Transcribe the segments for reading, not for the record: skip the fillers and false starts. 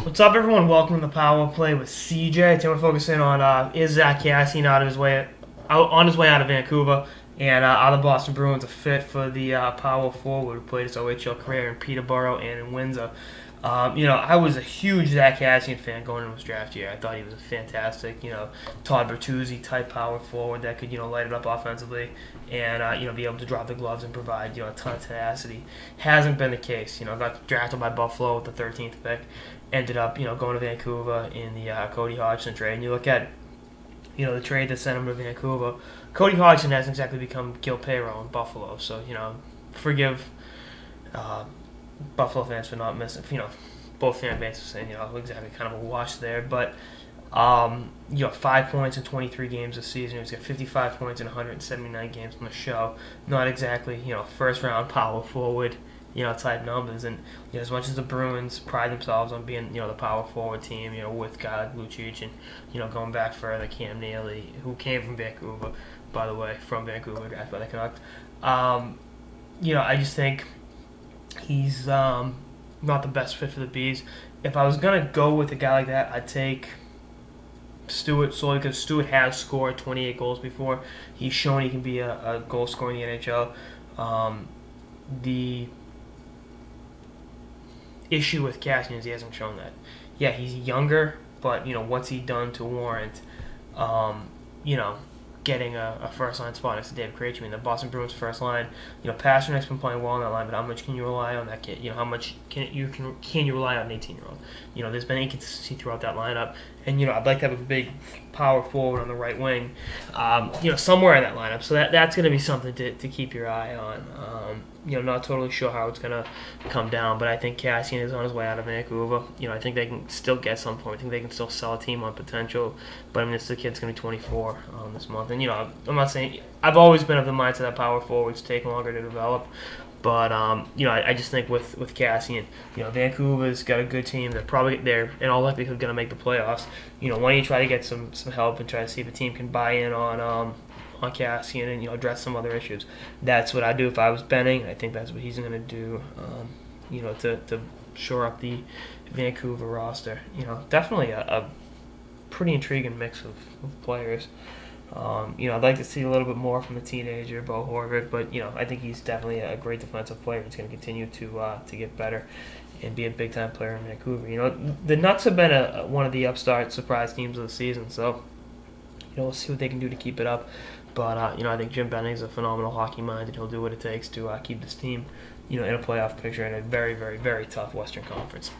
What's up, everyone? Welcome to the Power Play with CJ. Today we're focusing on is Zack Kassian on his way out of Vancouver, and are the Boston Bruins a fit for the power forward who played his OHL career in Peterborough and in Windsor. I was a huge Zack Kassian fan going into his draft year. I thought he was a fantastic, Todd Bertuzzi type power forward that could, light it up offensively and, be able to drop the gloves and provide, a ton of tenacity. Hasn't been the case. Got drafted by Buffalo with the 13th pick. Ended up, going to Vancouver in the Cody Hodgson trade. And you look at, the trade that sent him to Vancouver. Cody Hodgson hasn't exactly become Gil Payroll in Buffalo. So, forgive Buffalo fans for not missing, both fan bases saying, exactly kind of a wash there. But, 5 points in 23 games this season. He's got 55 points in 179 games on the show. Not exactly, first round power forward, type numbers. And as much as the Bruins pride themselves on being, the power forward team, with guys like Lucic and, going back further, Cam Neely, who came from Vancouver, by the way, from Vancouver, guys by the Canucks. I just think he's not the best fit for the Bees. If I was gonna go with a guy like that, I'd take Stewart solely because Stewart has scored 28 goals before. He's shown he can be a goal scorer in the NHL. The issue with Kassian is he hasn't shown that. Yeah, he's younger, but what's he done to warrant getting a first line spot next to David Krejci? I mean, the Boston Bruins first line, Pasternak's been playing well on that line, but how much can you rely on that kid? How much can you rely on an 18-year-old? There's been inconsistency throughout that lineup, and I'd like to have a big power forward on the right wing, somewhere in that lineup. So that's going to be something to keep your eye on. Not totally sure how it's going to come down, but I think Kassian is on his way out of Vancouver. I think they can still get some point. I think they can still sell a team on potential. But I mean, the kid's going to be 24 this month, and I'm not saying I've always been of the mindset that power forwards take longer to develop. But I just think with Kassian, Vancouver's got a good team. They're in all likelihood going to make the playoffs. Why don't you try to get some help and try to see if the team can buy in on Kassian and address some other issues. That's what I'd do if I was betting. I think that's what he's going to do. To shore up the Vancouver roster. Definitely a pretty intriguing mix of players. I'd like to see a little bit more from the teenager, Bo Horvath, but I think he's definitely a great defensive player. He's going to continue to get better and be a big-time player in Vancouver. The Nuts have been one of the upstart surprise teams of the season, so we'll see what they can do to keep it up. But I think Jim Benning's a phenomenal hockey mind, and he'll do what it takes to keep this team, in a playoff picture in a very, very, very tough Western Conference.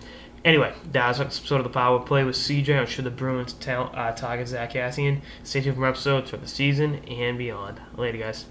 Anyway, that was sort of the Power Play with CJ on should the Bruins target Zack Kassian. Stay tuned for more episodes for the season and beyond. Later, guys.